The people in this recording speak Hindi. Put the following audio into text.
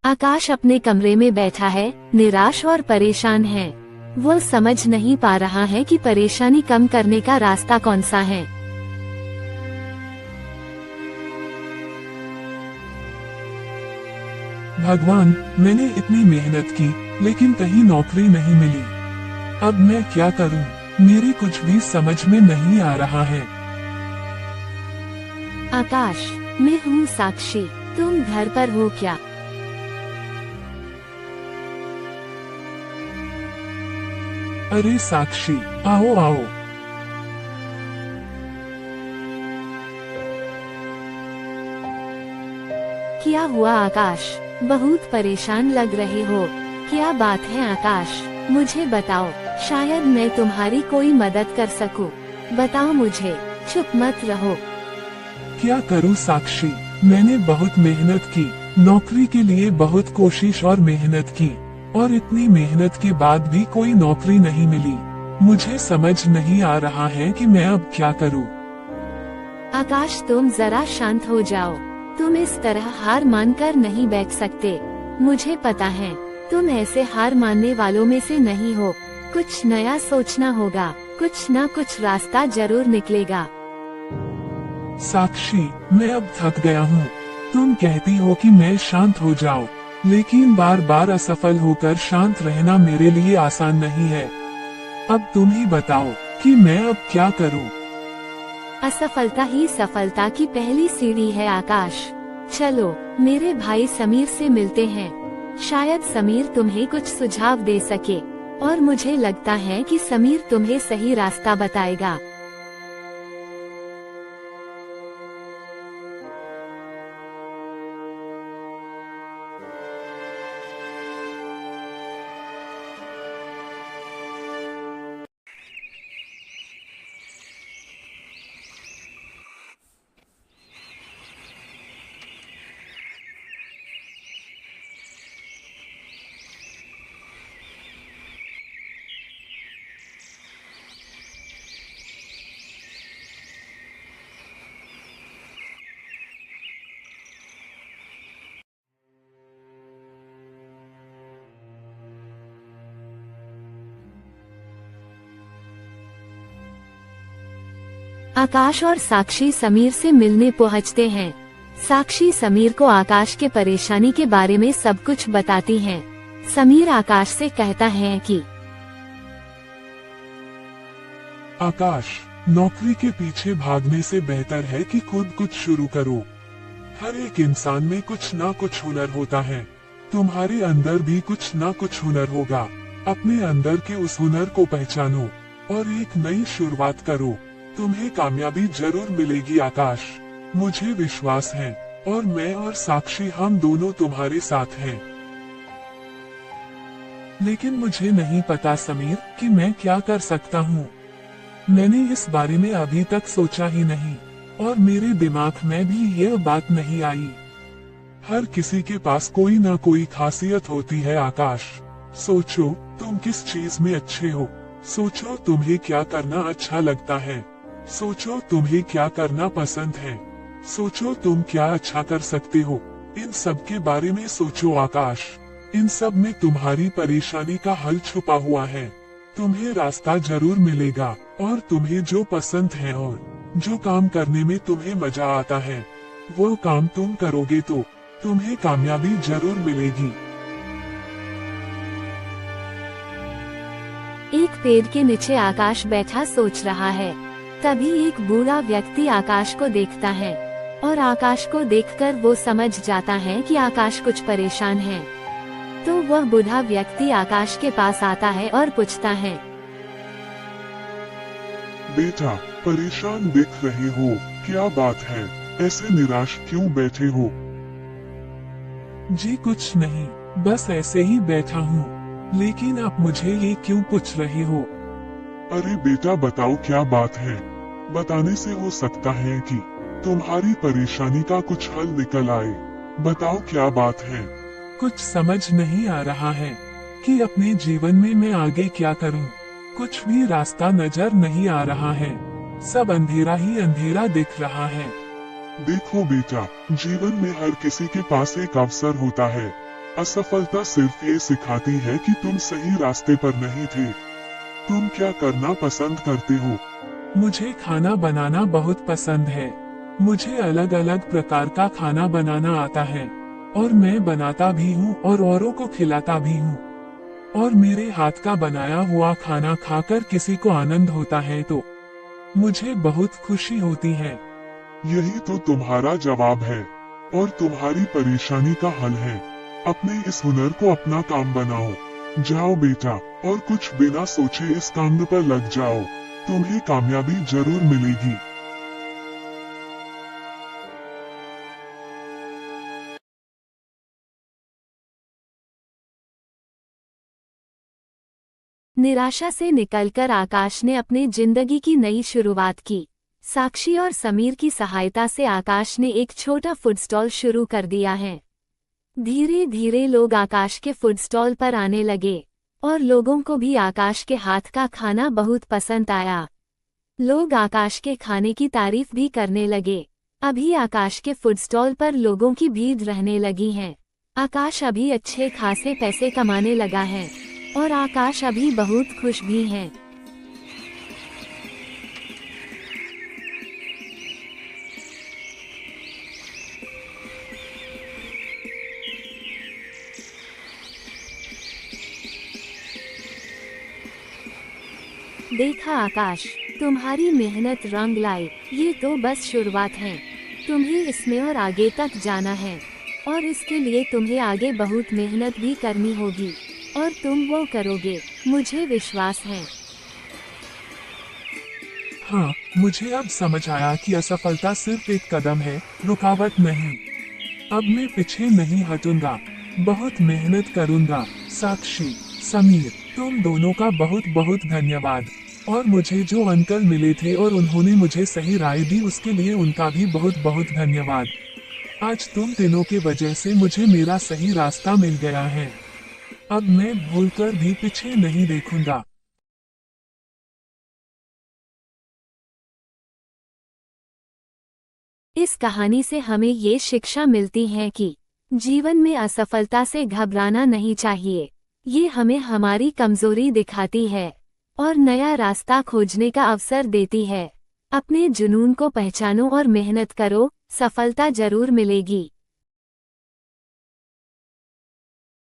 आकाश अपने कमरे में बैठा है, निराश और परेशान है। वो समझ नहीं पा रहा है कि परेशानी कम करने का रास्ता कौन सा है। भगवान, मैंने इतनी मेहनत की लेकिन कहीं नौकरी नहीं मिली। अब मैं क्या करूं? मेरी कुछ भी समझ में नहीं आ रहा है। आकाश, मैं हूँ साक्षी। तुम घर पर हो क्या? अरे साक्षी, आओ आओ। क्या हुआ आकाश? बहुत परेशान लग रहे हो। क्या बात है आकाश? मुझे बताओ, शायद मैं तुम्हारी कोई मदद कर सकूं। बताओ मुझे, चुप मत रहो। क्या करूं साक्षी, मैंने बहुत मेहनत की, नौकरी के लिए बहुत कोशिश और मेहनत की, और इतनी मेहनत के बाद भी कोई नौकरी नहीं मिली। मुझे समझ नहीं आ रहा है कि मैं अब क्या करूं। आकाश, तुम जरा शांत हो जाओ। तुम इस तरह हार मानकर नहीं बैठ सकते। मुझे पता है, तुम ऐसे हार मानने वालों में से नहीं हो। कुछ नया सोचना होगा, कुछ न कुछ रास्ता जरूर निकलेगा। साक्षी, मैं अब थक गया हूँ। तुम कहती हो कि मैं शांत हो जाऊं, लेकिन बार बार असफल होकर शांत रहना मेरे लिए आसान नहीं है। अब तुम ही बताओ कि मैं अब क्या करूं। असफलता ही सफलता की पहली सीढ़ी है आकाश। चलो, मेरे भाई समीर से मिलते हैं। शायद समीर तुम्हें कुछ सुझाव दे सके, और मुझे लगता है कि समीर तुम्हें सही रास्ता बताएगा। आकाश और साक्षी समीर से मिलने पहुंचते हैं। साक्षी समीर को आकाश के परेशानी के बारे में सब कुछ बताती हैं। समीर आकाश से कहता है कि आकाश, नौकरी के पीछे भागने से बेहतर है कि खुद कुछ शुरू करो। हर एक इंसान में कुछ ना कुछ हुनर होता है। तुम्हारे अंदर भी कुछ ना कुछ हुनर होगा। अपने अंदर के उस हुनर को पहचानो और एक नई शुरुआत करो। तुम्हें कामयाबी जरूर मिलेगी आकाश, मुझे विश्वास है, और मैं और साक्षी हम दोनों तुम्हारे साथ हैं। लेकिन मुझे नहीं पता समीर कि मैं क्या कर सकता हूँ। मैंने इस बारे में अभी तक सोचा ही नहीं, और मेरे दिमाग में भी यह बात नहीं आई। हर किसी के पास कोई ना कोई खासियत होती है आकाश। सोचो, तुम किस चीज में अच्छे हो। सोचो, तुम्हें क्या करना अच्छा लगता है। सोचो, तुम्हें क्या करना पसंद है। सोचो, तुम क्या अच्छा कर सकते हो। इन सब के बारे में सोचो आकाश। इन सब में तुम्हारी परेशानी का हल छुपा हुआ है। तुम्हें रास्ता जरूर मिलेगा, और तुम्हें जो पसंद है और जो काम करने में तुम्हें मजा आता है, वो काम तुम करोगे तो तुम्हें कामयाबी जरूर मिलेगी। एक पेड़ के नीचे आकाश बैठा सोच रहा है। तभी एक बूढ़ा व्यक्ति आकाश को देखता है, और आकाश को देखकर वो समझ जाता है कि आकाश कुछ परेशान है। तो वह बूढ़ा व्यक्ति आकाश के पास आता है और पूछता है, बेटा, परेशान दिख रहे हो, क्या बात है? ऐसे निराश क्यों बैठे हो? जी कुछ नहीं, बस ऐसे ही बैठा हूँ। लेकिन आप मुझे ये क्यों पूछ रहे हो? अरे बेटा, बताओ क्या बात है। बताने से हो सकता है कि तुम्हारी परेशानी का कुछ हल निकल आए। बताओ क्या बात है। कुछ समझ नहीं आ रहा है कि अपने जीवन में मैं आगे क्या करूं। कुछ भी रास्ता नजर नहीं आ रहा है। सब अंधेरा ही अंधेरा दिख रहा है। देखो बेटा, जीवन में हर किसी के पास एक अवसर होता है। असफलता सिर्फ ये सिखाती है कि तुम सही रास्ते पर नहीं थे। तुम क्या करना पसंद करते हो? मुझे खाना बनाना बहुत पसंद है। मुझे अलग अलग प्रकार का खाना बनाना आता है और मैं बनाता भी हूँ और औरों को खिलाता भी हूँ। और मेरे हाथ का बनाया हुआ खाना खाकर किसी को आनंद होता है तो मुझे बहुत खुशी होती है। यही तो तुम्हारा जवाब है और तुम्हारी परेशानी का हल है। अपने इस हुनर को अपना काम बनाओ। जाओ बेटा और कुछ बिना सोचे इस काम पर लग जाओ। तुम्हें कामयाबी जरूर मिलेगी। निराशा से निकलकर आकाश ने अपनी जिंदगी की नई शुरुआत की। साक्षी और समीर की सहायता से आकाश ने एक छोटा फूड स्टॉल शुरू कर दिया है। धीरे धीरे लोग आकाश के फूड स्टॉल पर आने लगे और लोगों को भी आकाश के हाथ का खाना बहुत पसंद आया। लोग आकाश के खाने की तारीफ भी करने लगे। अभी आकाश के फूड स्टॉल पर लोगों की भीड़ रहने लगी है। आकाश अभी अच्छे खासे पैसे कमाने लगा है और आकाश अभी बहुत खुश भी है। देखा आकाश, तुम्हारी मेहनत रंग लाई। ये तो बस शुरुआत है। तुम्हें इसमें और आगे तक जाना है और इसके लिए तुम्हें आगे बहुत मेहनत भी करनी होगी और तुम वो करोगे, मुझे विश्वास है। हाँ, मुझे अब समझ आया कि असफलता सिर्फ एक कदम है, रुकावट नहीं। अब मैं पीछे नहीं हटूंगा, बहुत मेहनत करूंगा। साक्षी, समीर, तुम दोनों का बहुत बहुत धन्यवाद। और मुझे जो अंकल मिले थे और उन्होंने मुझे सही राय दी, उसके लिए उनका भी बहुत बहुत धन्यवाद। आज तुम तीनों के वजह से मुझे मेरा सही रास्ता मिल गया है। अब मैं भूलकर भी पीछे नहीं देखूंगा। इस कहानी से हमें ये शिक्षा मिलती है कि जीवन में असफलता से घबराना नहीं चाहिए। ये हमें हमारी कमजोरी दिखाती है और नया रास्ता खोजने का अवसर देती है। अपने जुनून को पहचानो और मेहनत करो, सफलता जरूर मिलेगी।